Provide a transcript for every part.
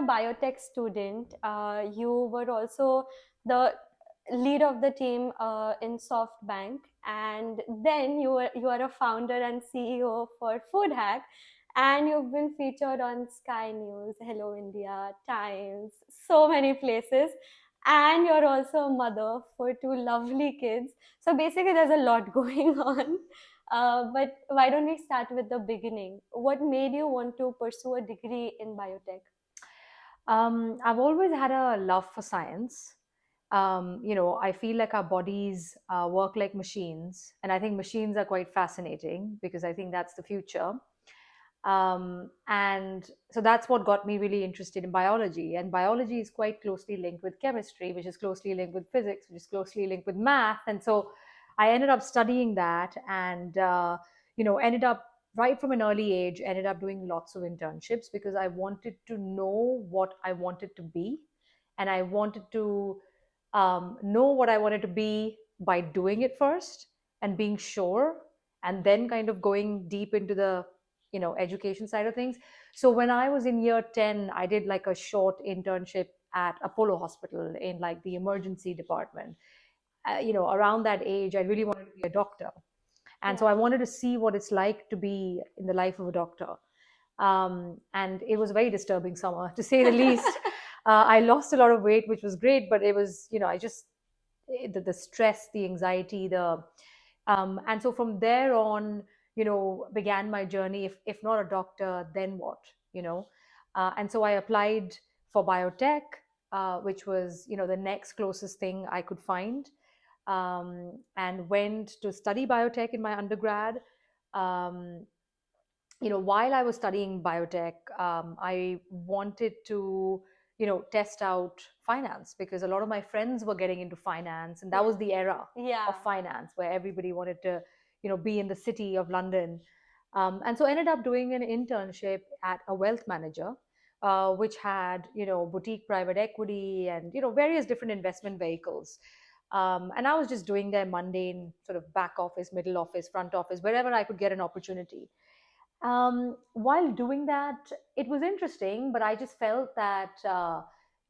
a biotech student. You were also the lead of the team in SoftBank, and then you are a founder and CEO for FoodHak, and you've been featured on Sky News, Hello India, Times, so many places. And you're also a mother for two lovely kids. So basically, there's a lot going on. But why don't we start with the beginning? What made you want to pursue a degree in biotech? I've always had a love for science. I feel like our bodies work like machines, and I think machines are quite fascinating because I think that's the future. And so that's what got me really interested in biology. And biology is quite closely linked with chemistry, which is closely linked with physics, which is closely linked with math. And so I ended up studying that and, ended up right from an early age, ended up doing lots of internships because I wanted to know what I wanted to be. And I wanted to know what I wanted to be by doing it first and being sure, and then kind of going deep into the education side of things. So when I was in year 10, I did like a short internship at Apollo Hospital in like the emergency department. Around that age I really wanted to be a doctor, and so Yeah. I wanted to see what it's like to be in the life of a doctor. And it was a very disturbing summer, to say the least. I lost a lot of weight, which was great, but it was, I just the stress, the anxiety, and so from there on, began my journey. If not a doctor, then what? And so I applied for biotech, which was, the next closest thing I could find, and went to study biotech in my undergrad. Um, while I was studying biotech, I wanted to, test out finance because a lot of my friends were getting into finance, and that was the era Yeah. of finance where everybody wanted to, be in the city of London. And so ended up doing an internship at a wealth manager, which had, boutique private equity and, various different investment vehicles. And I was just doing their mundane sort of back office, middle office, front office, wherever I could get an opportunity. While doing that, it was interesting, but I just felt that,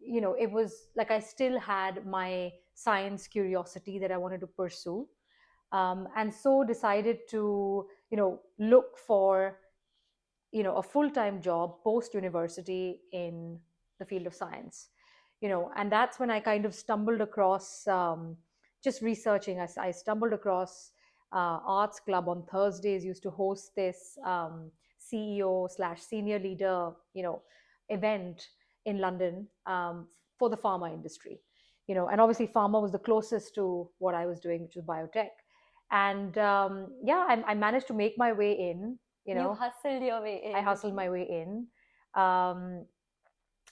it was like I still had my science curiosity that I wanted to pursue. And so decided to, look for, a full-time job post university in the field of science. And that's when I kind of stumbled across, just researching. I stumbled across Arts Club on Thursdays used to host this CEO slash senior leader, event in London, for the pharma industry. And obviously pharma was the closest to what I was doing, which was biotech. And yeah, I managed to make my way in. You hustled your way I in. hustled my way in, um,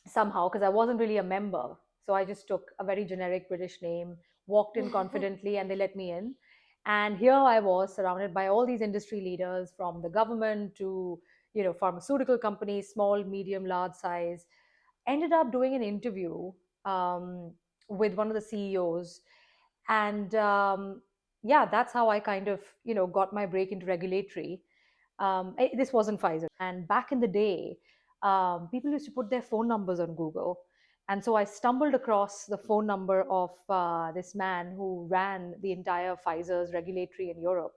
somehow, because I wasn't really a member. So I just took a very generic British name, walked in confidently, and they let me in. And here I was, surrounded by all these industry leaders, from the government to, pharmaceutical companies, small, medium, large size. Ended up doing an interview, um, with one of the CEOs, and yeah, that's how I kind of, got my break into regulatory. This wasn't Pfizer. And back in the day, people used to put their phone numbers on Google. And so I stumbled across the phone number of this man who ran the entire Pfizer's regulatory in Europe.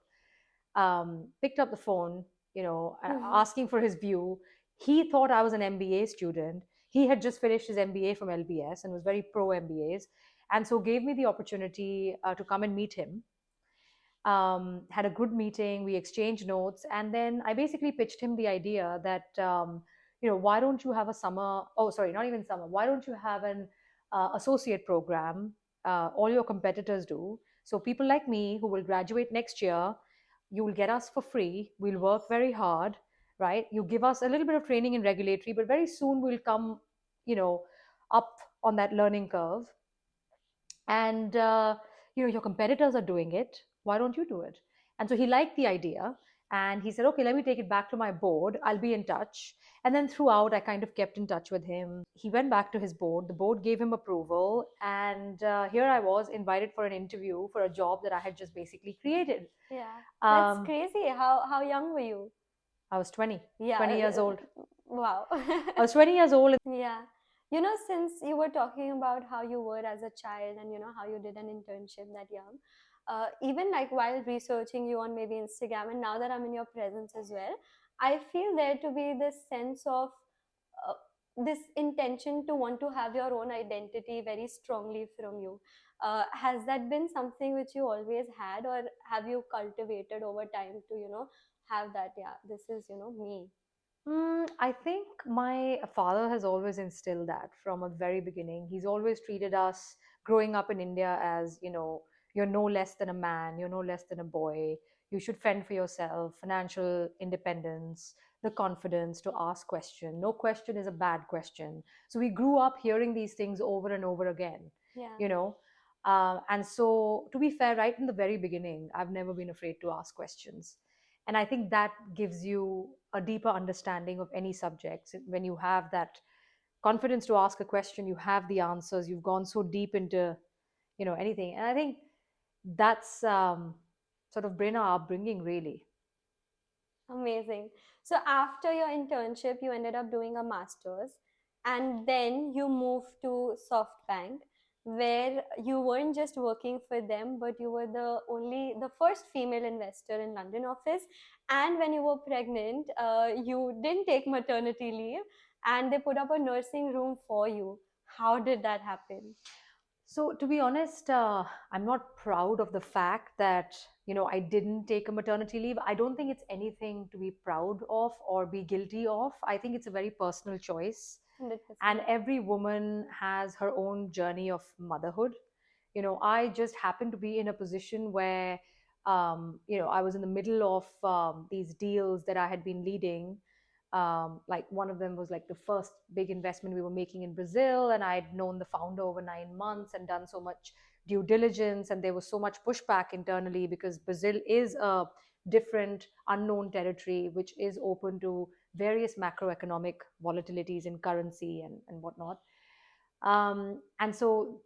Picked up the phone, asking for his view. He thought I was an MBA student. He had just finished his MBA from LBS and was very pro MBAs. And so gave me the opportunity to come and meet him. Had a good meeting. We exchanged notes, and then I basically pitched him the idea that, why don't you have a summer? Oh, sorry, not even summer. Why don't you have an associate program? All your competitors do. So people like me who will graduate next year, you will get us for free. We'll work very hard, right? You give us a little bit of training in regulatory, but very soon we'll come, you know, up on that learning curve, and your competitors are doing it, why don't you do it? And so he liked the idea, and he said, okay, let me take it back to my board, I'll be in touch. And then throughout I kind of kept in touch with him. He went back to his board, the board gave him approval, and here I was invited for an interview for a job that I had just basically created. Yeah, that's um, crazy. How young were you? I was 20, Yeah. 20 years old. Wow. I was 20 years old. Yeah. Since you were talking about how you were as a child and how you did an internship that young, even like while researching you on maybe Instagram, and now that I'm in your presence as well, I feel there to be this sense of uh, this intention to want to have your own identity very strongly from you. Has that been something which you always had, or have you cultivated over time to have that? Yeah, this is me. I think my father has always instilled that from a very beginning. He's always treated us growing up in India as, you're no less than a man, you're no less than a boy. You should fend for yourself, financial independence, the confidence to ask question. No question is a bad question. So we grew up hearing these things over and over again, Yeah. you know. And so, to be fair, right in the very beginning, I've never been afraid to ask questions, and I think that gives you a deeper understanding of any subjects when you have that confidence to ask a question. You have the answers, you've gone so deep into anything, and I think that's sort of been our upbringing, really. Amazing. So after your internship, you ended up doing a master's, and then you moved to SoftBank, where you weren't just working for them, but you were the first female investor in London office. And when you were pregnant, you didn't take maternity leave, and they put up a nursing room for you. How did that happen? So, to be honest, I'm not proud of the fact that I didn't take a maternity leave. I don't think it's anything to be proud of or be guilty of. I think it's a very personal choice, and 100%. every woman has her own journey of motherhood. I just happened to be in a position where I was in the middle of these deals that I had been leading. Like one of them was like the first big investment we were making in Brazil, and I'd known the founder over 9 months and done so much due diligence, and there was so much pushback internally because Brazil is a different unknown territory which is open to various macroeconomic volatilities in currency and whatnot. And so,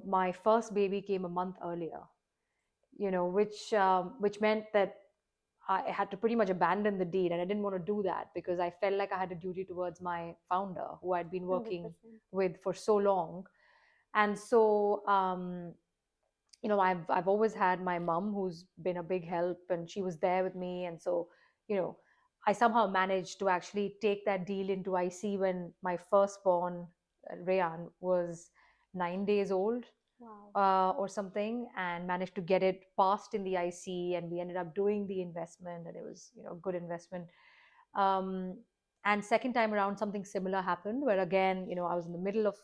my first baby came a month earlier, which meant that I had to pretty much abandon the deed, and I didn't want to do that because I felt like I had a duty towards my founder, who I'd been working 100%. with for so long. And so, I've always had my mom, who's been a big help, and she was there with me. And so, you know, I somehow managed to actually take that deal into IC when my firstborn, Rayan, was 9 days old, Wow. or something, and managed to get it passed in the IC, and we ended up doing the investment, and it was a good investment. Um, and second time around, something similar happened, where again, I was in the middle of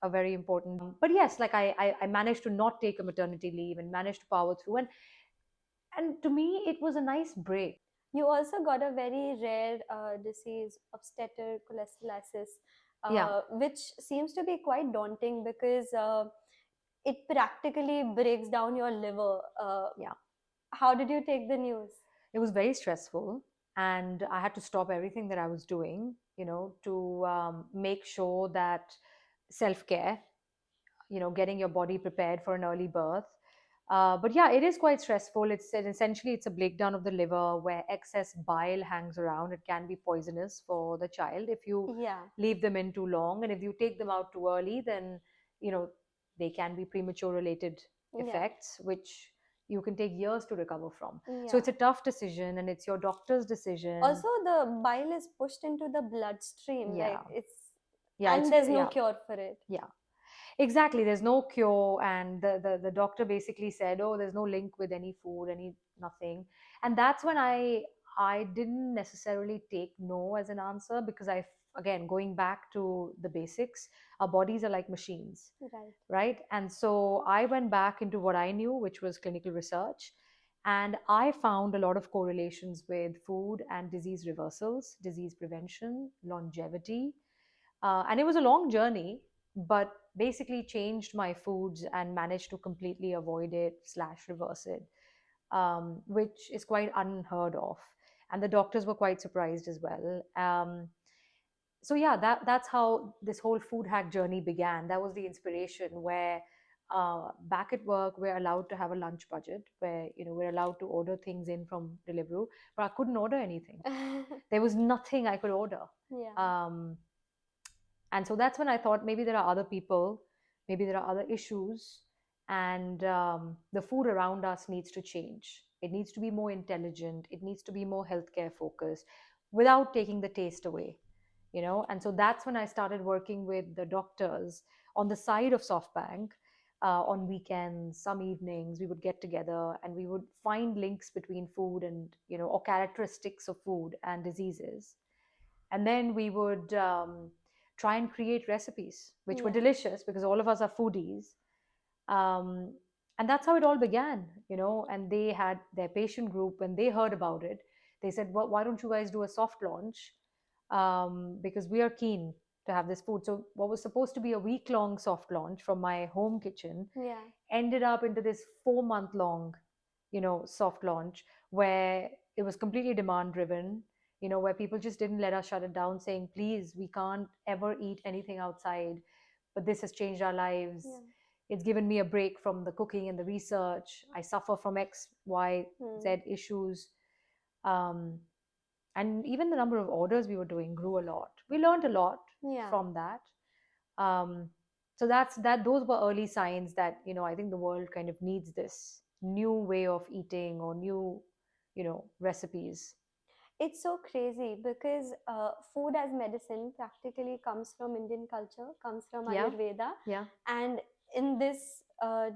a very important. But yes, like I managed to not take a maternity leave and managed to power through, and to me, it was a nice break. You also got a very rare disease, obstetric cholestasis, Yeah, which seems to be quite daunting because it practically breaks down your liver. yeah. How did you take the news? It was very stressful, and I had to stop everything that I was doing, to make sure that self care, getting your body prepared for an early birth. But yeah, it is quite stressful. It's a breakdown of the liver where excess bile hangs around. It can be poisonous for the child if you Yeah, leave them in too long, and if you take them out too early, then you know they can be premature related yeah, effects, which you can take years to recover from. So yeah. it's a tough decision, and it's your doctor's decision. Also, the bile is pushed into the bloodstream, Yeah, like it's, yeah, and it's there's no yeah, cure for it. yeah. Exactly. There's no cure. And the doctor basically said, oh, there's no link with any food, nothing. And that's when I didn't necessarily take no as an answer, because again, going back to the basics, our bodies are like machines, Right. right? And so I went back into what I knew, which was clinical research. And I found a lot of correlations with food and disease reversals, disease prevention, longevity, and it was a long journey, but basically changed my foods and managed to completely avoid it slash reverse it, which is quite unheard of. And the doctors were quite surprised as well. So yeah, that's how this whole food hack journey began. That was the inspiration, where back at work we're allowed to have a lunch budget, where we're allowed to order things in from Deliveroo, but I couldn't order anything. There was nothing I could order. Yeah. Um, And so that's when I thought maybe there are other people, maybe there are other issues, and the food around us needs to change. It needs to be more intelligent, it needs to be more healthcare focused without taking the taste away, you know. And so that's when I started working with the doctors on the side of SoftBank. On weekends, some evenings, we would get together and we would find links between food and, you know, or characteristics of food and diseases. And then we would try and create recipes which were Yeah. delicious because all of us are foodies. um, and that's how it all began, you know. And they had their patient group. When they heard about it, they said, well, why don't you guys do a soft launch, because we are keen to have this food. So what was supposed to be a week long soft launch from my home kitchen Yeah. ended up into this 4 month long, you know, soft launch, where it was completely demand driven, you know, where people just didn't let us shut it down, saying, please, we can't ever eat anything outside, but this has changed our lives. Yeah. It's given me a break from the cooking and the research. I suffer from X, Y, Hmm. Z issues. Um, and even the number of orders we were doing grew a lot. We learned a lot Yeah. from that. um, so that's that. Those were early signs that, you know, I think the world kind of needs this new way of eating or new, you know, recipes. It's so crazy because food as medicine practically comes from Indian culture, comes from Yeah, Ayurveda. yeah, And in this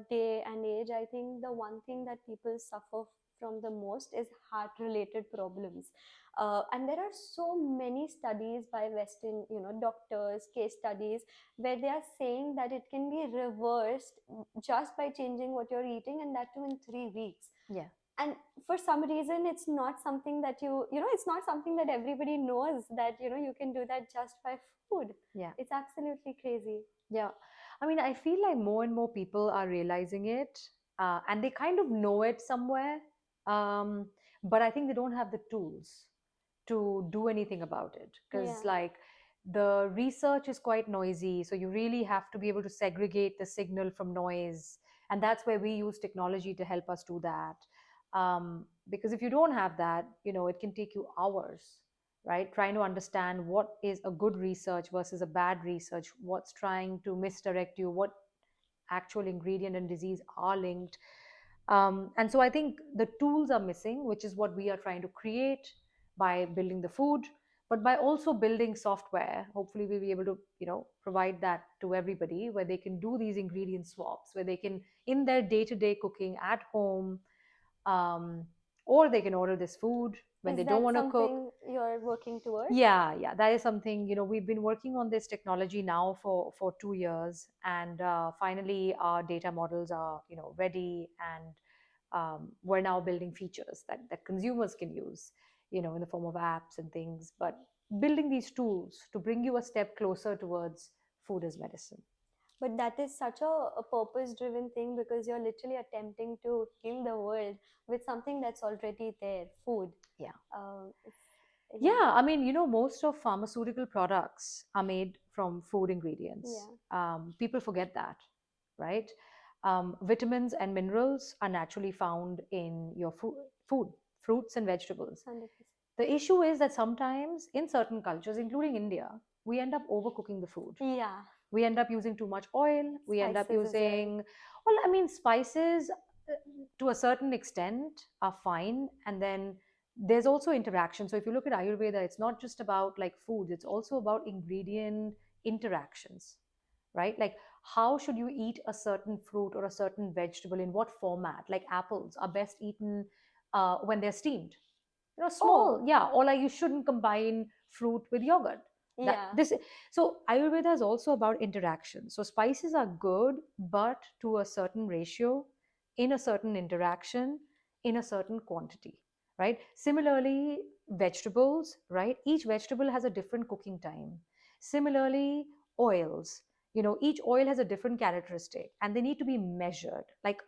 day and age, I think the one thing that people suffer from the most is heart related problems. And there are so many studies by Western, doctors, case studies, where they are saying that it can be reversed just by changing what you're eating, and that too in 3 weeks. yeah, And for some reason it's not something that it's not something that everybody knows, that you can do that just by food. yeah, It's absolutely crazy. yeah. I mean, I feel like more and more people are realizing it, and they kind of know it somewhere, um, but I think they don't have the tools to do anything about it, because Yeah. like the research is quite noisy, so you really have to be able to segregate the signal from noise. And that's where we use technology to help us do that. Because if you don't have that, you know, it can take you hours, right, trying to understand what is a good research versus a bad research, what's trying to misdirect you, what actual ingredient and disease are linked. And so I think the tools are missing, which is what we are trying to create by building the food, but by also building software. Hopefully, we'll be able to, you know, provide that to everybody, where they can do these ingredient swaps, where they can, in their day-to-day cooking at home, um, or they can order this food when Is they don't that want to cook. something you're working towards? Yeah, yeah, that is something, you know, we've been working on this technology now for 2 years, and finally our data models are, you know, ready, and we're now building features that consumers can use, you know, in the form of apps and things, but building these tools to bring you a step closer towards food as medicine. But that is such a purpose driven thing, because you're literally attempting to heal the world with something that's already there, food. Yeah. If, yeah. Yeah, I mean, you know, most of pharmaceutical products are made from food ingredients. Yeah. People forget that, right? Vitamins and minerals are naturally found in your food, fruits and vegetables. 100%. The issue is that sometimes in certain cultures, including India, we end up overcooking the food. Yeah. We end up using too much oil. We end up Spices as well. using, well, I mean, spices to a certain extent are fine. And then there's also interaction. So if you look at Ayurveda, it's not just about like foods, it's also about ingredient interactions, right? Like, how should you eat a certain fruit or a certain vegetable, in what format? Like apples are best eaten when they're steamed, you know, small, Oh. yeah. Or like, you shouldn't combine fruit with yogurt. That Yeah. this So Ayurveda is also about interaction. So spices are good, but to a certain ratio, in a certain interaction, in a certain quantity, right? Similarly, vegetables, right, each vegetable has a different cooking time. Similarly, oils, you know, each oil has a different characteristic, and they need to be measured. Like,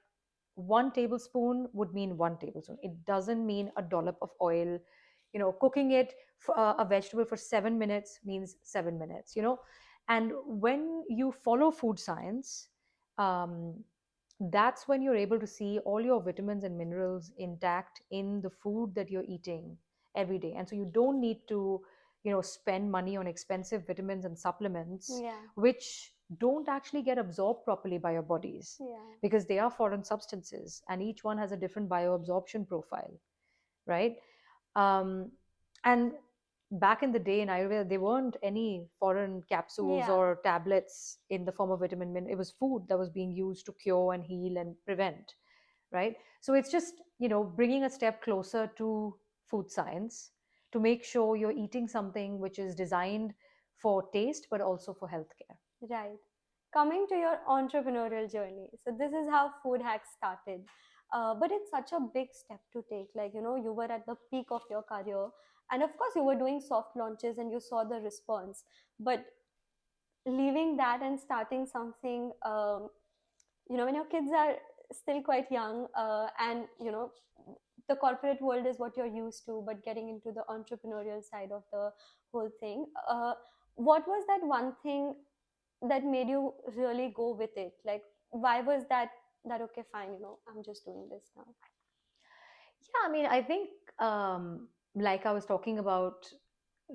1 tablespoon would mean 1 tablespoon. It doesn't mean a dollop of oil. You know, cooking it for a vegetable for 7 minutes means 7 minutes. You know, and when you follow food science, um, that's when you're able to see all your vitamins and minerals intact in the food that you're eating every day. And so you don't need to, spend money on expensive vitamins and supplements Yeah. which don't actually get absorbed properly by your bodies, Yeah. because they are foreign substances and each one has a different bioabsorption profile, right? um, and back in the day in Ayurveda, there weren't any foreign capsules Yeah. or tablets in the form of vitamin min. It was food that was being used to cure and heal and prevent, right? So it's just, bringing a step closer to food science to make sure you're eating something which is designed for taste, but also for healthcare. Right. Coming to your entrepreneurial journey. So this is how FoodHak started. But it's such a big step to take. Like, you were at the peak of your career. And of course, you were doing soft launches and you saw the response. But leaving that and starting something, when your kids are still quite young, and, the corporate world is what you're used to, but getting into the entrepreneurial side of the whole thing. What was that one thing that made you really go with it? Like, why was that okay, fine, I'm just doing this now? Yeah, I mean, I think, like I was talking about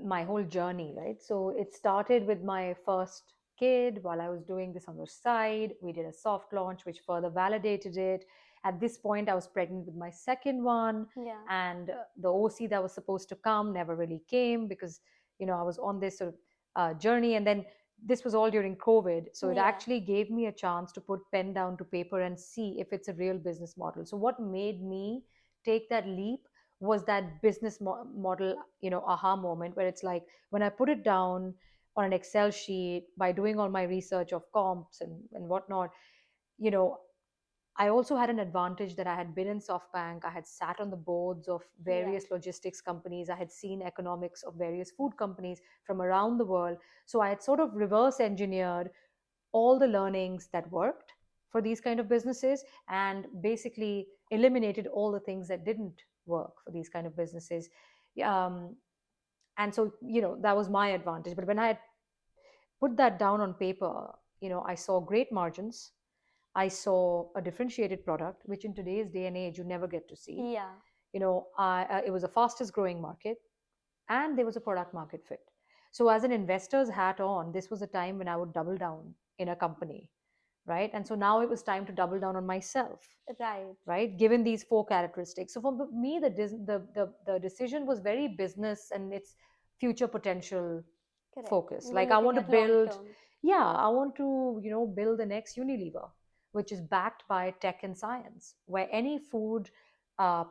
my whole journey, right? So it started with my first kid while I was doing this on the side. We did a soft launch, which further validated it. At this point, I was pregnant with my second one, Yeah. and the OC that was supposed to come never really came because, I was on this sort of journey. And then this was all during COVID. So it Yeah. actually gave me a chance to put pen down to paper and see if it's a real business model. So what made me take that leap was that business model, aha moment where it's like when I put it down on an Excel sheet by doing all my research of comps and whatnot, you know, I also had an advantage that I had been in SoftBank. I had sat on the boards of Yeah. various logistics companies. I had seen economics of various food companies from around the world. So I had sort of reverse engineered all the learnings that worked for these kind of businesses and basically eliminated all the things that didn't work for these kind of businesses. um, and so that was my advantage. But when I had put that down on paper, I saw great margins. I saw a differentiated product, which in today's day and age you never get to see. Yeah. It was the fastest growing market, and there was a product market fit. So, as an investor's hat on, this was a time when I would double down in a company, right? And so now it was time to double down on myself, Right. right? Given these four characteristics. So, for me, the decision was very business and its future potential Correct. focus. You were Like, I looking want to at long build, term. yeah, I want to, build the next Unilever, which is backed by tech and science, where any food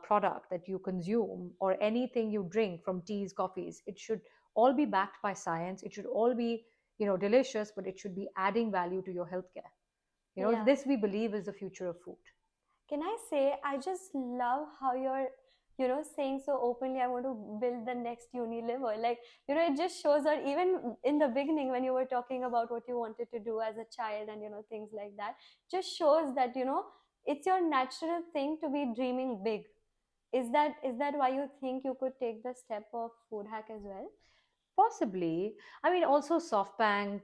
product that you consume or anything you drink, from teas, coffees, it should all be backed by science. It should all be, delicious, but it should be adding value to your healthcare. Yeah. This we believe is the future of food. Can I say, I just love how you're, saying so openly, I want to build the next Unilever. Like, it just shows, or even in the beginning when you were talking about what you wanted to do as a child and, things like that, just shows that, it's your natural thing to be dreaming big. Is that why you think you could take the step of FoodHak as well? Possibly. I mean, also SoftBank,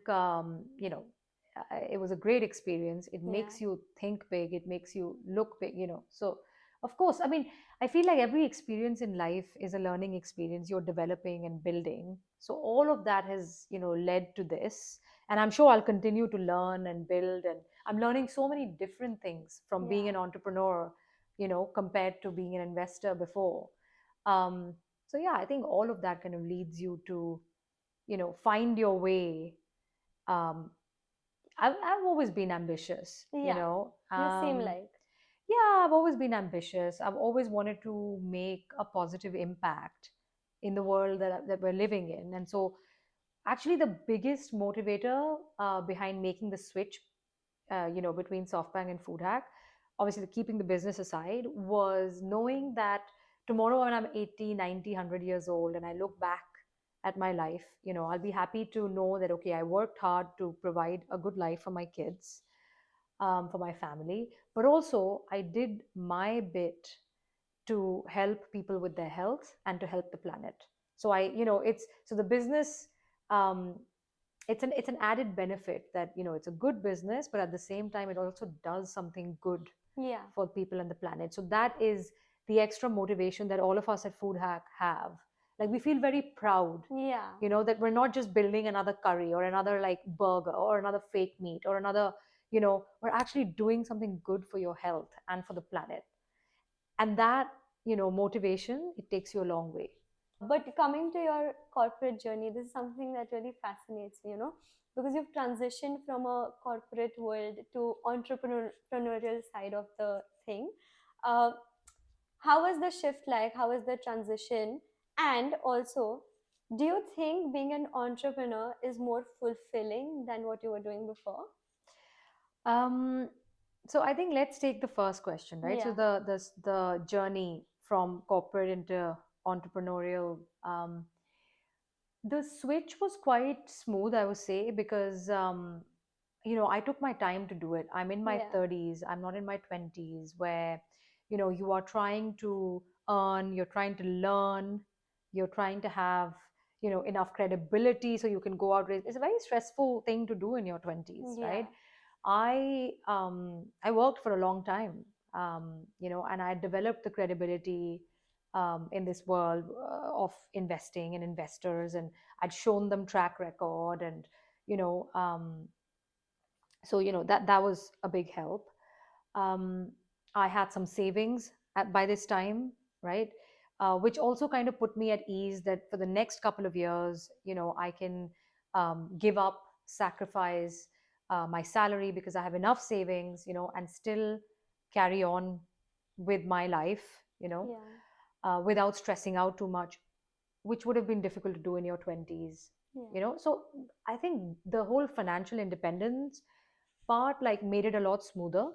it was a great experience. It Yeah. makes you think big, it makes you look big, So, of course, I mean, I feel like every experience in life is a learning experience. You're developing and building. So, all of that has, led to this. And I'm sure I'll continue to learn and build. And I'm learning so many different things from being Yeah. an entrepreneur, compared to being an investor before. Um, so yeah, I think all of that kind of leads you to find your way. I've always been ambitious. Yeah. You seem like. Yeah, I've always been ambitious. I've always wanted to make a positive impact in the world that we're living in. And so actually the biggest motivator behind making the switch, between SoftBank and FoodHack, obviously keeping the business aside, was knowing that tomorrow when I'm 80, 90, 100 years old and I look back at my life, I'll be happy to know that, okay, I worked hard to provide a good life for my kids, for my family, but also I did my bit to help people with their health and to help the planet. So it's so the business, um, it's an added benefit that it's a good business, but at the same time it also does something good Yeah. for people and the planet. So that is the extra motivation that all of us at FoodHack have. Like we feel very proud, Yeah. that we're not just building another curry or another like burger or another fake meat or another, we're actually doing something good for your health and for the planet. And that, motivation, it takes you a long way. But coming to your corporate journey, this is something that really fascinates me, because you've transitioned from a corporate world to entrepreneurial side of the thing. Uh, how was the shift like? How was the transition? And also, do you think being an entrepreneur is more fulfilling than what you were doing before? Um, so I think let's take the first question, right? So Yeah, the journey from corporate into entrepreneurial. The switch was quite smooth, I would say, because I took my time to do it. I'm in my yeah, 30s. I'm not in my 20s, where you are trying to earn, you're trying to learn, you're trying to have enough credibility so you can go out. It's a very stressful thing to do in your 20s, yeah, right? I worked for a long time, and I developed the credibility in this world of investing and investors, and I'd shown them track record, and you know, um, so that was a big help. um, I had some savings by this time, right? Which also kind of put me at ease that for the next couple of years, I can give up, sacrifice my salary because I have enough savings, and still carry on with my life, yeah, without stressing out too much, which would have been difficult to do in your 20s. yeah, So I think the whole financial independence part like made it a lot smoother.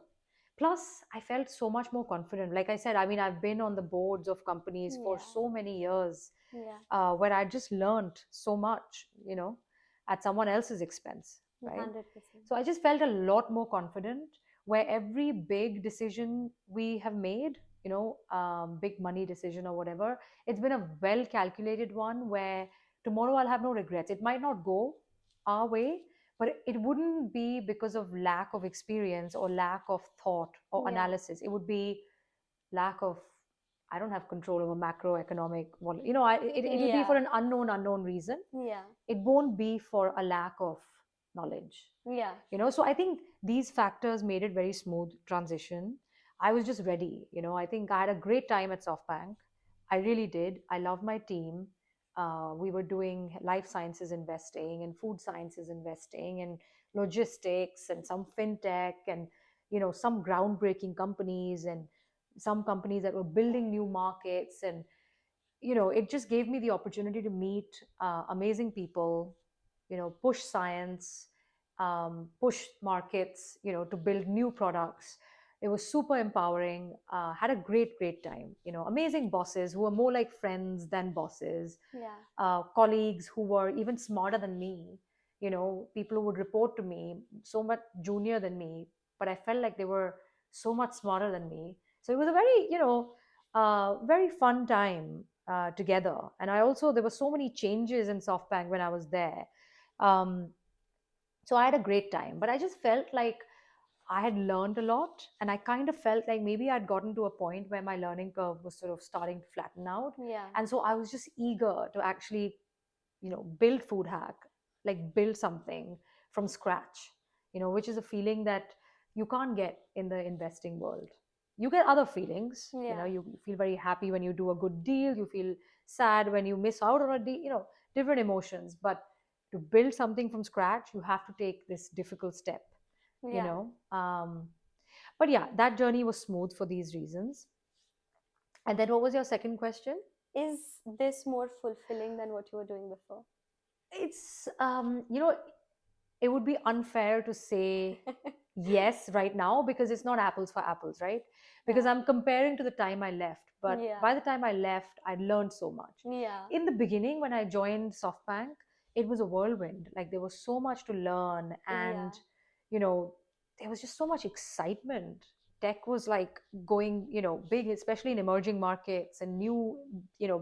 Plus I felt so much more confident. Like I said, I mean, I've been on the boards of companies for yeah, so many years, yeah, where I just learned so much, at someone else's expense, right? 100%. So I just felt a lot more confident, where every big decision we have made, big money decision or whatever, it's been a well calculated one where tomorrow I'll have no regrets. It might not go our way, but it wouldn't be because of lack of experience or lack of thought or Yeah, analysis. It would be lack of, I don't have control over macroeconomic it'll be yeah, for an unknown reason. yeah, It won't be for a lack of knowledge. yeah, So I think these factors made it very smooth transition. I was just ready. I think I had a great time at SoftBank. I really did. I love my team. We were doing life sciences investing and food sciences investing and logistics and some fintech and some groundbreaking companies and some companies that were building new markets. And it just gave me the opportunity to meet amazing people, push science, push markets, to build new products. It was super empowering. Had a great time. Amazing bosses who were more like friends than bosses, yeah, colleagues who were even smarter than me. People who would report to me so much junior than me, but I felt like they were so much smarter than me. So it was a very, very fun time together. And I also, there were so many changes in SoftBank when I was there. Um, so I had a great time, but I just felt like I had learned a lot, and I kind of felt like maybe I'd gotten to a point where my learning curve was sort of starting to flatten out. yeah, And so I was just eager to actually, build FoodHak, like build something from scratch, which is a feeling that you can't get in the investing world. You get other feelings, yeah, you feel very happy when you do a good deal, you feel sad when you miss out on a deal, different emotions. But to build something from scratch, you have to take this difficult step, you yeah. know. But yeah, that journey was smooth for these reasons. And then what was your second question? Is this more fulfilling than what you were doing before? It's it would be unfair to say yes right now because it's not apples for apples, right? Because Yeah, I'm comparing to the time I left. But yeah, by the time I left, I learned so much. yeah, In the beginning, when I joined SoftBank, it was a whirlwind. Like there was so much to learn, yeah, and you know, there was just so much excitement. Tech was like going, big, especially in emerging markets, and new,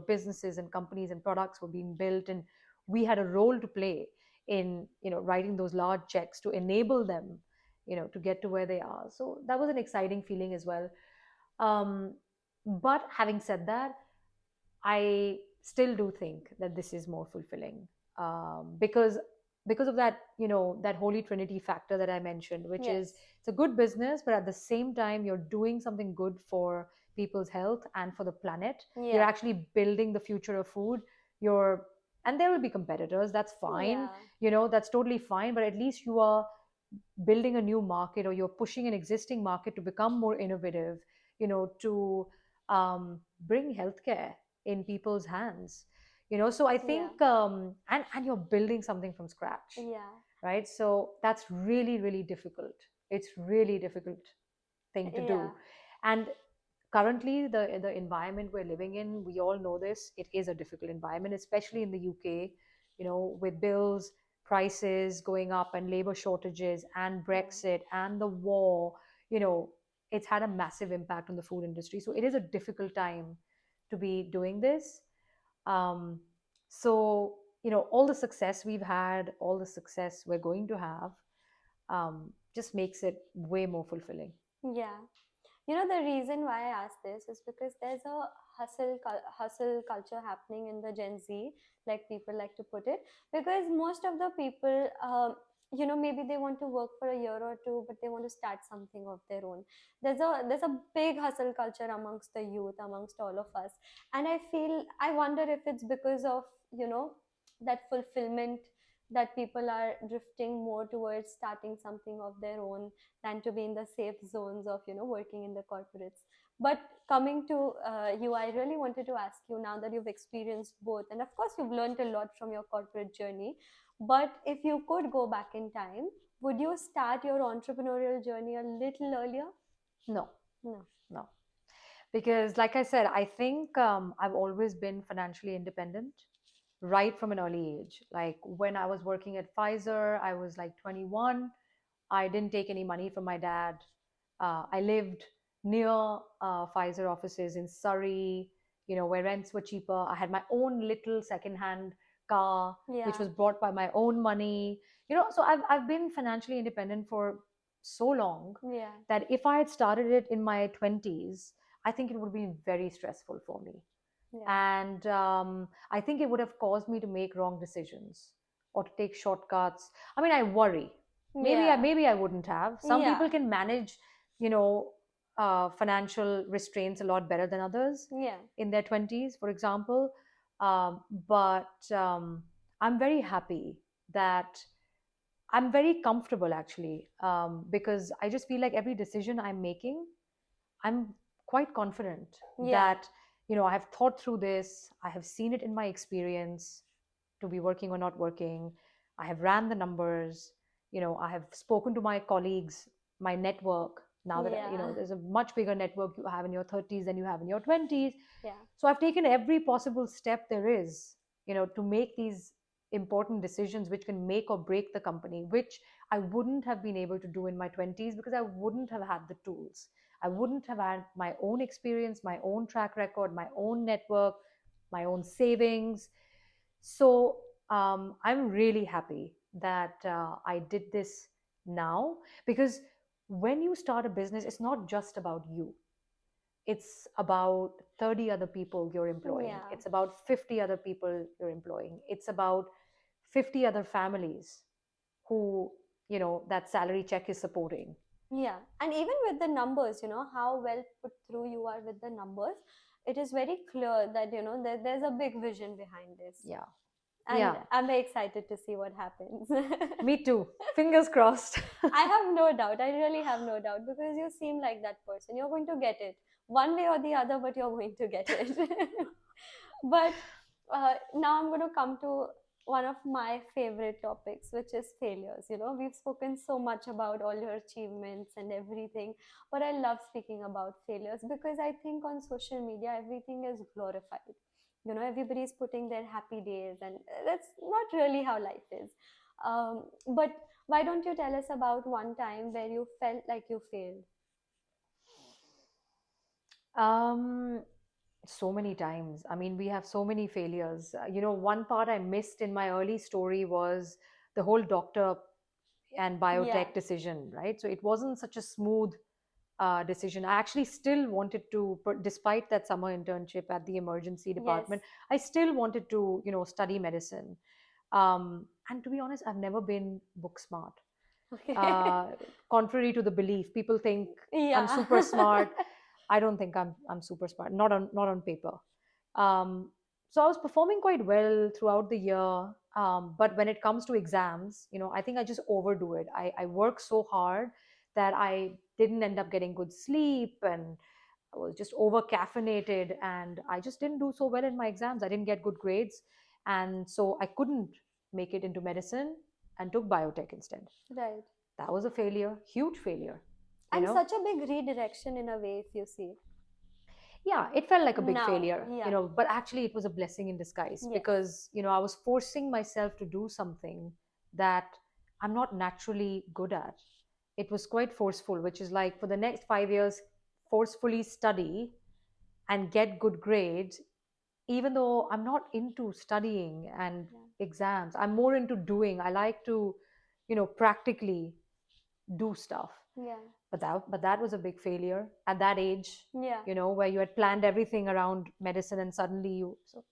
businesses and companies and products were being built, and we had a role to play in, writing those large checks to enable them, to get to where they are. So that was an exciting feeling as well. um, but having said that, I still do think that this is more fulfilling, because of that, that holy trinity factor that I mentioned, which is Yes. it's a good business, but at the same time you're doing something good for people's health and for the planet. You're Yeah. actually building the future of food. You're And there will be competitors, that's fine, Yeah. that's totally fine, but at least you are building a new market, or you're pushing an existing market to become more innovative, to bring healthcare in people's hands. So I Yeah. think, and you're building something from scratch, Yeah. right? So that's really, really difficult. It's really difficult thing to Yeah. do. And currently, the environment we're living in, we all know this, it is a difficult environment, especially in the UK, with bills, prices going up, and labor shortages, and Yeah. Brexit, and the war. you know it's had a massive impact on the food industry, so it is a difficult time to be doing this. Um, so all the success we've had, all the success we're going to have, just makes it way more fulfilling. Yeah. The reason why I ask this is because there's a hustle culture happening in the Gen Z, like people like to put it. Because most of the people, maybe they want to work for a year or two, but they want to start something of their own. There's a big hustle culture amongst the youth, amongst all of us, and I wonder if it's because of that fulfillment, that people are drifting more towards starting something of their own than to be in the safe zones of working in the corporates. But coming to you, I really wanted to ask you, now that you've experienced both, and of course you've learned a lot from your corporate journey, but if you could go back in time, would you start your entrepreneurial journey a little earlier? No, No. no. Because, like I said, I think, I've always been financially independent right from an early age. Like when I was working at Pfizer, I was like 21. I didn't take any money from my dad. I lived near Pfizer offices in Surrey, where rents were cheaper. I had my own little secondhand car, which Yeah. was bought by my own money. So I've been financially independent for so long Yeah. that if I had started it in my 20s, I think it would have been very stressful for me. Yeah. And I think it would have caused me to make wrong decisions or to take shortcuts. I mean, I worry. Yeah. Maybe I wouldn't have. Some Yeah. people can manage, you know, financial restraints a lot better than others Yeah. in their 20s, for example. But I'm very happy that I'm very comfortable, actually, because I just feel like every decision I'm making, I'm quite confident Yeah. that, I have thought through this, I have seen it in my experience, to be working or not working. I have ran the numbers, I have spoken to my colleagues, my network. Now that, Yeah. there's a much bigger network you have in your 30s than you have in your 20s. Yeah. So I've taken every possible step there is, to make these important decisions which can make or break the company, which I wouldn't have been able to do in my 20s because I wouldn't have had the tools. I wouldn't have had my own experience, my own track record, my own network, my own savings. So I'm really happy that I did this now, because when you start a business, it's not just about you. It's about 30 other people you're employing. Yeah. It's about 50 other people you're employing. It's about 50 other families who, that salary check is supporting. Yeah, and even with the numbers, how well put through you are with the numbers, it is very clear that there's a big vision behind this, Yeah. and Yeah. I'm very excited to see what happens. Me too. Fingers crossed. I have no doubt. I really have no doubt because you seem like that person. You're going to get it one way or the other, but you're going to get it. But now I'm going to come to one of my favorite topics, which is failures. We've spoken so much about all your achievements and everything, but I love speaking about failures because I think on social media, everything is glorified. Everybody's putting their happy days, and that's not really how life is. But why don't you tell us about one time where you felt like you failed? um so many times. I mean, we have so many failures. One part I missed in my early story was the whole doctor and Yeah, biotech decision, right? So it wasn't such a smooth decision. I actually still wanted to, despite that summer internship at the emergency Yes. department, I still wanted to, study medicine. And to be honest, I've never been book smart. Okay. uh, Contrary to the belief, people think I'm Yeah. super smart. I don't think I'm super smart, not on paper. um, so I was performing quite well throughout the year, but when it comes to exams, I think I just overdo it. I work so hard that I didn't end up getting good sleep, and I was just over caffeinated, and I just didn't do so well in my exams. I didn't get good grades, and so I couldn't make it into medicine and took biotech instead. Right. That was a failure, huge failure, you And know. such a big redirection in a way, if you see. Yeah, it felt like a big Now, failure, yeah. but actually it was a blessing in disguise, Yes. because I was forcing myself to do something that I'm not naturally good at. It was quite forceful, which is like, for the next 5 years, forcefully study and get good grades, even though I'm not into studying and Yeah. exams. I'm more into doing. I like to practically do stuff. Yeah. But that was a big failure at that age, Yeah. where you had planned everything around medicine, and suddenly you so.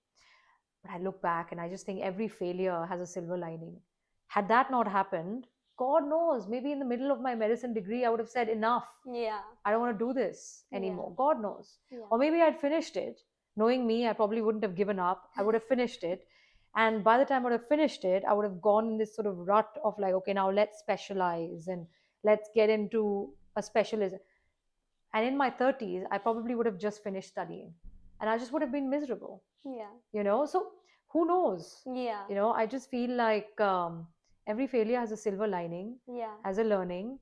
But I look back and I just think every failure has a silver lining. Had that not happened, God knows, maybe in the middle of my medicine degree I would have said, enough, Yeah. I don't want to do this Yeah. anymore. God knows. Yeah. Or maybe I'd finished it. Knowing me, I probably wouldn't have given up. I would have finished it. And by the time I would have finished it, I would have gone in this sort of rut of like, okay, now let's specialize and let's get into a specialism. And in my 30s, I probably would have just finished studying, and I just would have been miserable, Yeah. So who knows? Yeah. I just feel like every failure has a silver lining, Yeah. has a learning,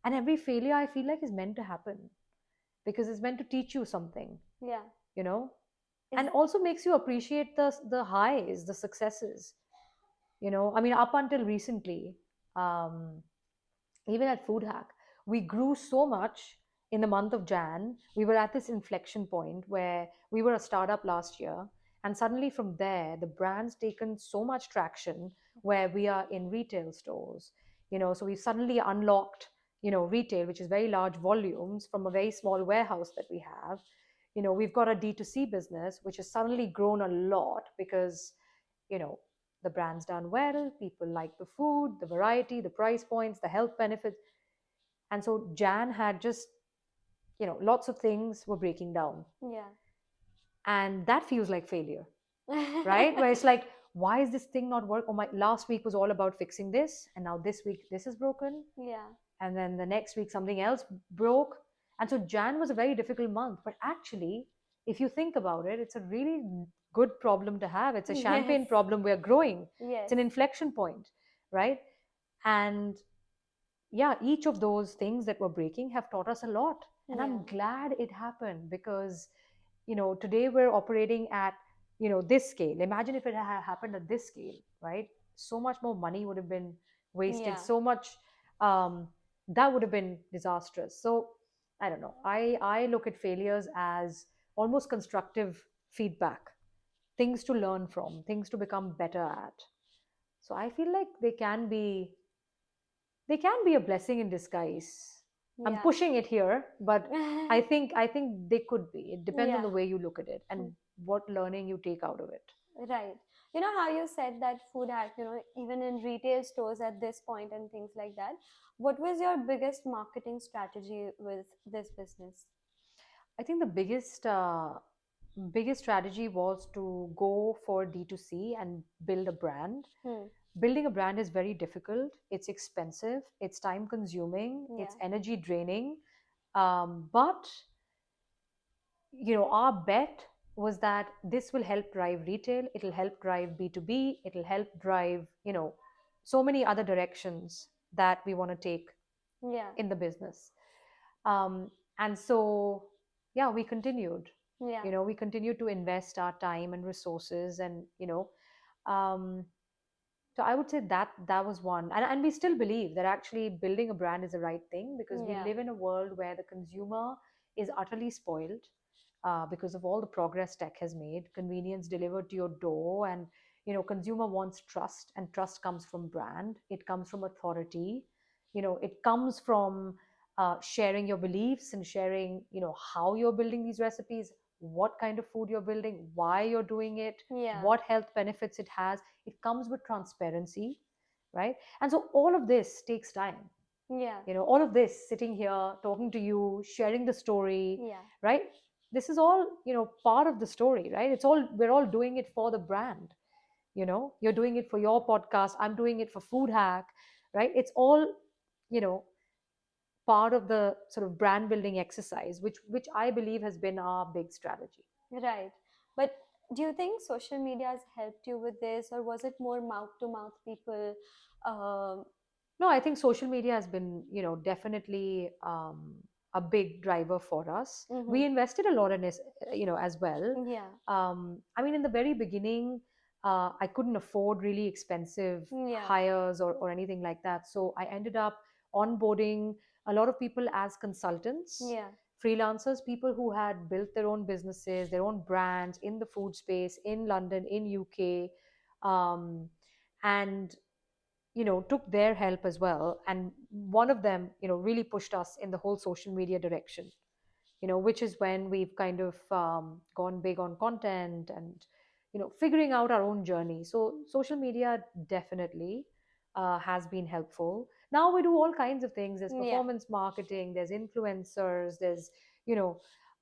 and every failure I feel like is meant to happen, because it's meant to teach you something, Yeah. you know, Is and also makes you appreciate the highs, the successes. I mean, up until recently, um, even at FoodHak, we grew so much in the month of Jan. We were at this inflection point where we were a startup last year. And suddenly from there, the brand's taken so much traction where we are in retail stores. So we suddenly unlocked, retail, which is very large volumes from a very small warehouse that we have. We've got a D2C business, which has suddenly grown a lot because, you know, the brand's done well, people like the food, the variety, the price points, the health benefits. And so Jan had just, lots of things were breaking down. yeah. And that feels like failure, right? Where it's like, why is this thing not work? Oh, my last week was all about fixing this, and now this week this is broken, yeah. and then the next week something else broke. And so Jan was a very difficult month. But actually, if you think about it, it's a really good problem to have. It's a Yes. champagne problem. We're growing. It's Yes. an inflection point, right? And yeah, each of those things that were breaking have taught us a lot. And Yeah. I'm glad it happened, because today we're operating at this scale. Imagine if it had happened at this scale, right? So much more money would have been wasted, Yeah. so much, um, that would have been disastrous. So I don't know, I look at failures as almost constructive feedback, things to learn from, things to become better at. So I feel like they can be a blessing in disguise. I'm Yeah. pushing it here, but I think they could be. It depends on yeah. the way you look at it and what learning you take out of it. Right. You know how you said that food hack, even in retail stores at this point and things like that. What was your biggest marketing strategy with this business? I think the biggest strategy was to go for D2C and build a brand. Hmm. Building a brand is very difficult. It's expensive. It's time consuming. Yeah. It's energy draining. But our bet was that this will help drive retail, it'll help drive B2B, it'll help drive so many other directions that we want to take Yeah. in the business. And so yeah, Yeah. we continued to invest our time and resources, and um, so I would say that was one. And we still believe that actually building a brand is the right thing, because we Yeah. live in a world where the consumer is utterly spoiled, because of all the progress tech has made, convenience delivered to your door. And consumer wants trust, and trust comes from brand, it comes from authority, it comes from sharing your beliefs and sharing, how you're building these recipes, what kind of food you're building, why you're doing it, Yeah. what health benefits it has. It comes with transparency, right? And so all of this takes time. Yeah. All of this, sitting here talking to you, sharing the story, Yeah. right? This is all, part of the story, right? It's all, we're all doing it for the brand. You're doing it for your podcast, I'm doing it for FoodHak, right? It's all, you know part of the sort of brand building exercise, which I believe has been our big strategy. Right. But do you think social media has helped you with this, or was it more mouth to mouth people? Um, No, I think social media has been, definitely a big driver for us. mm-hmm. We invested a lot in this, as well. Yeah. I mean, in the very beginning, I couldn't afford really expensive Yeah. hires or anything like that. So I ended up onboarding a lot of people as consultants, Yeah. freelancers, people who had built their own businesses, their own brands in the food space in London, in UK. And took their help as well, and one of them really pushed us in the whole social media direction, which is when we've kind of gone big on content and figuring out our own journey. So social media definitely has been helpful. Now we do all kinds of things. There's Yeah. performance marketing, there's influencers, there's you know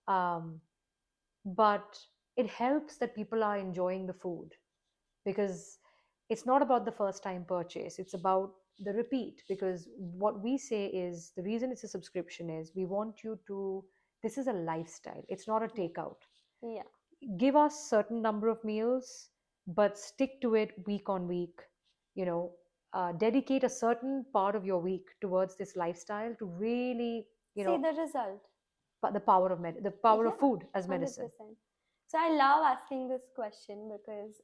um, but it helps that people are enjoying the food, because it's not about the first time purchase, it's about the repeat. Because what we say is, the reason it's a subscription is, we want you to, this is a lifestyle, it's not a takeout. Yeah. Give us certain number of meals, but stick to it week on week. you know Dedicate a certain part of your week towards this lifestyle to really, See the result. the power of the power of Yeah, food as medicine. 100%. So I love asking this question because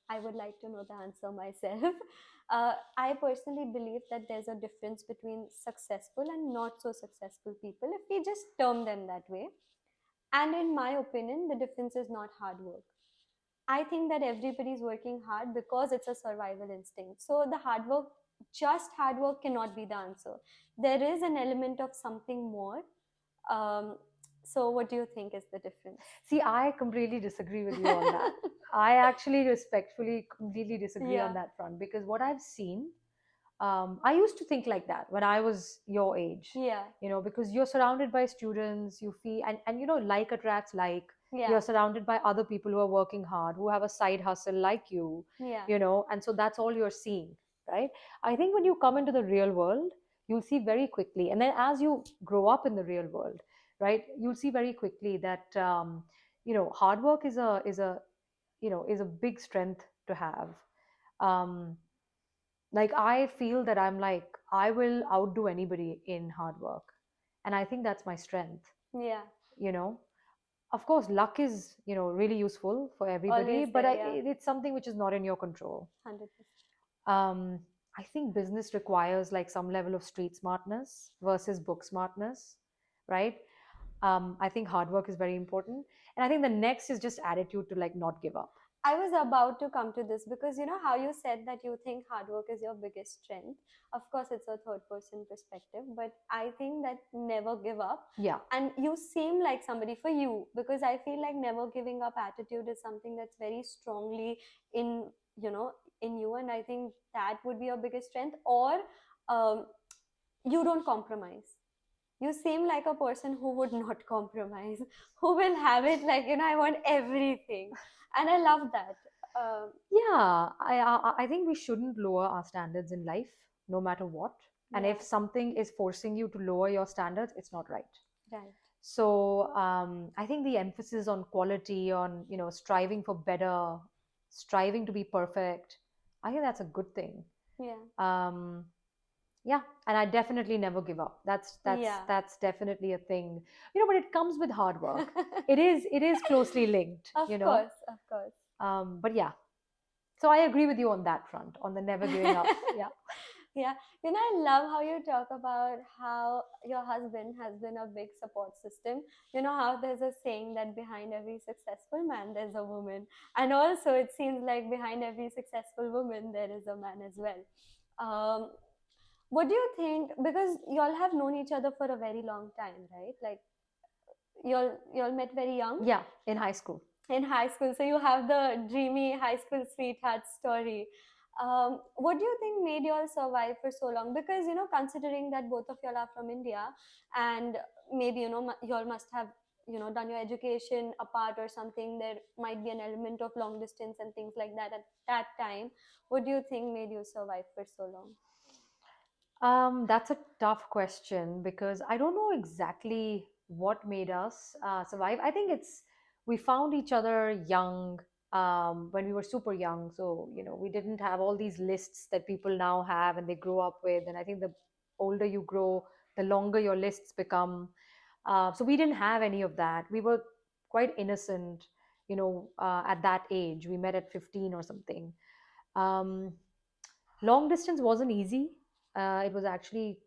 I would like to know the answer myself. I personally believe that there's a difference between successful and not so successful people, if we just term them that way. And in my opinion, the difference is not hard work. I think that everybody's working hard because it's a survival instinct. So the hard work, just hard work, cannot be the answer. There is an element of something more. Um, so what do you think is the difference? See, I completely disagree with you on that. I actually respectfully completely disagree on Yeah, that front, because what I've seen, I used to think like that when I was your age, yeah, because you're surrounded by students, you feel, and like attracts like, yeah, you're surrounded by other people who are working hard, who have a side hustle like yeah, and so that's all you're seeing, right? I think when you come into the real world, you'll see very quickly, and then as you grow up in the real world, right, you'll see very quickly that hard work is a big strength to have. um, like, I feel that I'm like, I will outdo anybody in hard work, and I think that's my strength. yeah. you know of course, luck is really useful for everybody, Always but there, yeah, it's something which is not in your control. 100%. um, I think business requires like some level of street smartness versus book smartness, right? I think hard work is very important, and I think the next is just attitude to like not give up. I was about to come to this because you know how you said that you think hard work is your biggest strength. Of course, it's a third person perspective, but I think that never give up. Yeah. And you seem like somebody for you because I feel like never giving up attitude is something that's very strongly in, you know, in you. And I think that would be your biggest strength. Or um, you don't compromise. You seem like a person who would not compromise, who will have it like, you know, I want everything. And I love that. Yeah, I think we shouldn't lower our standards in life, no matter what. And Yeah, if something is forcing you to lower your standards, it's not right. right. So I think the emphasis on quality, on striving for better, striving to be perfect, I think that's a good thing. Yeah, Um, yeah, and I definitely never give up. That's that's yeah. that's definitely a thing. But it comes with hard work. It is closely linked. Of course, of course. But yeah, so I agree with you on that front, on the never giving up. Yeah. Yeah, you know, I love how you talk about how your husband has been a big support system. You know, how there's a saying that behind every successful man, there's a woman. And also, it seems like behind every successful woman, there is a man as well. Um, What do you think? Because y'all have known each other for a very long time, right? Like y'all met very young Yeah, in high school. in high school, so you have the dreamy high school sweetheart story. What do you think made y'all survive for so long? Because considering that both of y'all are from India, and maybe y'all must have done your education apart or something. There might be an element of long distance and things like that at that time. What do you think made you survive for so long? That's a tough question because I don't know exactly what made us survive. I think it's we found each other young, when we were super young. So, we didn't have all these lists that people now have and they grow up with. And I think the older you grow, the longer your lists become. So we didn't have any of that. We were quite innocent, at that age. We met at 15 or something. Um, Long distance wasn't easy. It was actually,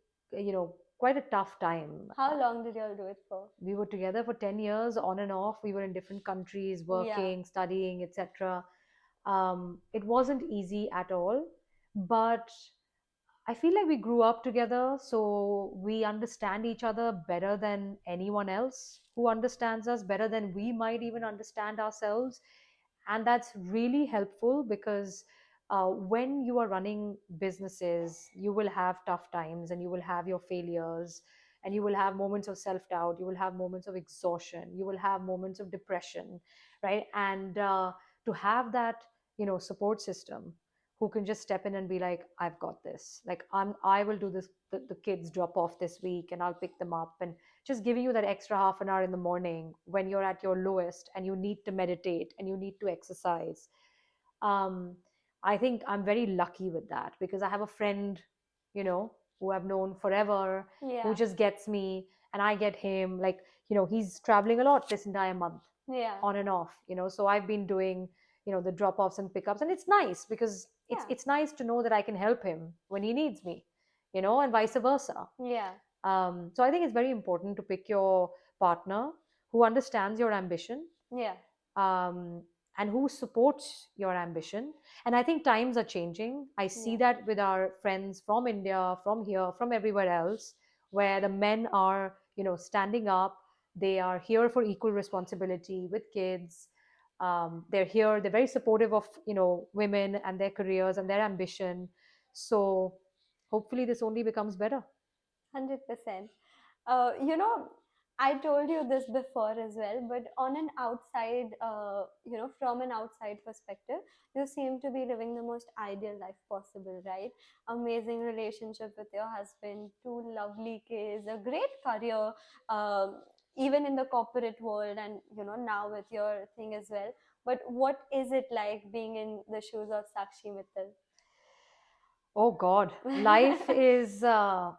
quite a tough time. How long did y'all do it for? We were together for 10 years on and off. We were in different countries, Yeah. working, studying, etc. It wasn't easy at all, but I feel like we grew up together, so we understand each other better than anyone else who understands us, better than we might even understand ourselves. And that's really helpful because when you are running businesses, you will have tough times and you will have your failures and you will have moments of self doubt, you will have moments of exhaustion, you will have moments of depression, right? And to have that, support system who can just step in and be like, I've got this, like I will do this, the kids drop off this week and I'll pick them up, and just giving you that extra half an hour in the morning when you're at your lowest and you need to meditate and you need to exercise. um, I think I'm very lucky with that because I have a friend, who I've known forever, who Yeah. just gets me and I get him. Like, he's traveling a lot this entire month, Yeah. on and off. So I've been doing, the drop offs and pickups, and it's nice because it's Yeah. it's nice to know that I can help him when he needs me, and vice versa. Yeah. So I think it's very important to pick your partner who understands your ambition, Yeah. um, and who supports your ambition. And I think times are changing. I see Yeah. that with our friends from India, from here, from everywhere else, where the men are, standing up. They are here for equal responsibility with kids. They're here. They're very supportive of, women and their careers and their ambition. So hopefully this only becomes better. 100%. I told you this before as well, but on an outside, from an outside perspective, you seem to be living the most ideal life possible, right? Amazing relationship with your husband, two lovely kids, a great career, um, even in the corporate world, and now with your thing as well. But what is it like being in the shoes of Sakshi Mittal? Oh God, life is a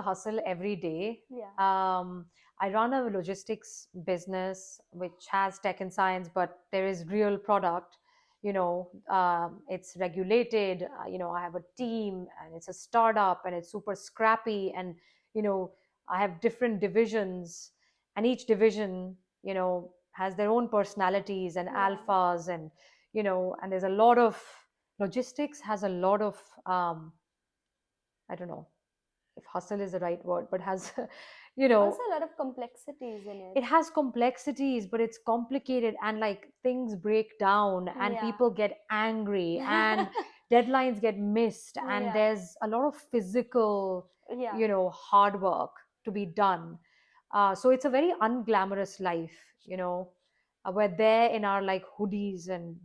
hustle every day. Yeah, I run a logistics business which has tech and science, but there is real product. It's regulated. I have a team, and it's a startup, and it's super scrappy. And you know, I have different divisions, and each division, has their own personalities and yeah, alphas, and there's a lot of logistics has a lot of, I don't know if hustle is the right word, but has you also know a lot of complexities in it. it has complexities, but it's complicated, and like things break down and Yeah. people get angry and deadlines get missed, and Yeah. there's a lot of physical, Yeah. hard work to be done. So it's a very unglamorous life. We're there in our like hoodies and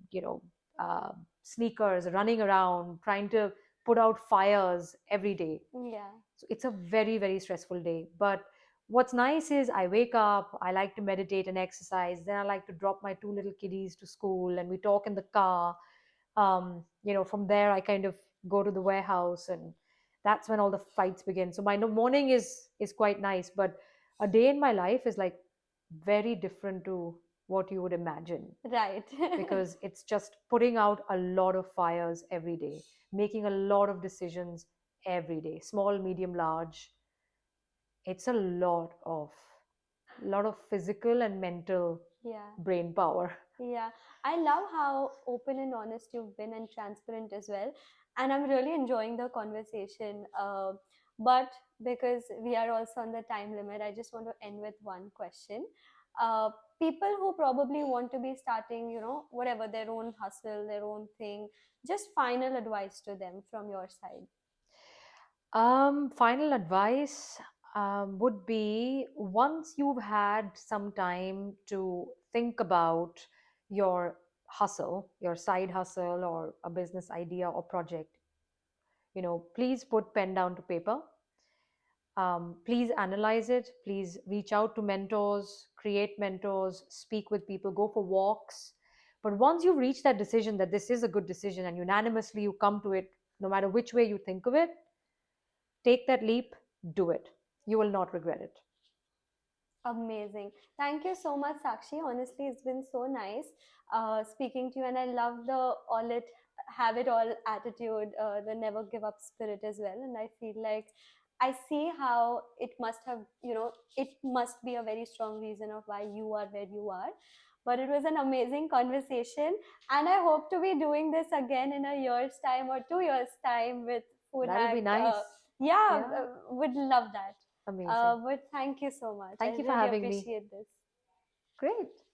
sneakers, running around trying to put out fires every day. Yeah. So it's a very, very stressful day. But what's nice is I wake up, I like to meditate and exercise. Then I like to drop my two little kiddies to school and we talk in the car. From there, I kind of go to the warehouse, and that's when all the fights begin. So my morning is quite nice, but a day in my life is like very different to what you would imagine, Right. because it's just putting out a lot of fires every day, making a lot of decisions every day, small, medium, large. It's a lot of physical and mental Yeah. brain power. Yeah. I love how open and honest you've been and transparent as well. and I'm really enjoying the conversation. But because we are also on the time limit, I just want to end with one question. Uh, People who probably want to be starting, whatever, their own hustle, their own thing, just final advice to them from your side. Final advice would be, once you've had some time to think about your hustle, your side hustle, or a business idea or project, please put pen down to paper. Please analyze it. Please reach out to mentors, create mentors, speak with people, go for walks. But once you reach that decision that this is a good decision and unanimously you come to it, no matter which way you think of it, take that leap, do it. You will not regret it. Amazing. Thank you so much, Sakshi. Honestly, it's been so nice speaking to you, and I love the all it have it all attitude, the never give up spirit as well. And I feel like I see how it must have, it must be a very strong reason of why you are where you are. But it was an amazing conversation, and I hope to be doing this again in a year's time or 2 years' time with Food That'll Hack. be nice. Yeah, Yeah, would love that. amazing. But thank you so much. I Thank you for really having me. appreciate this. Great.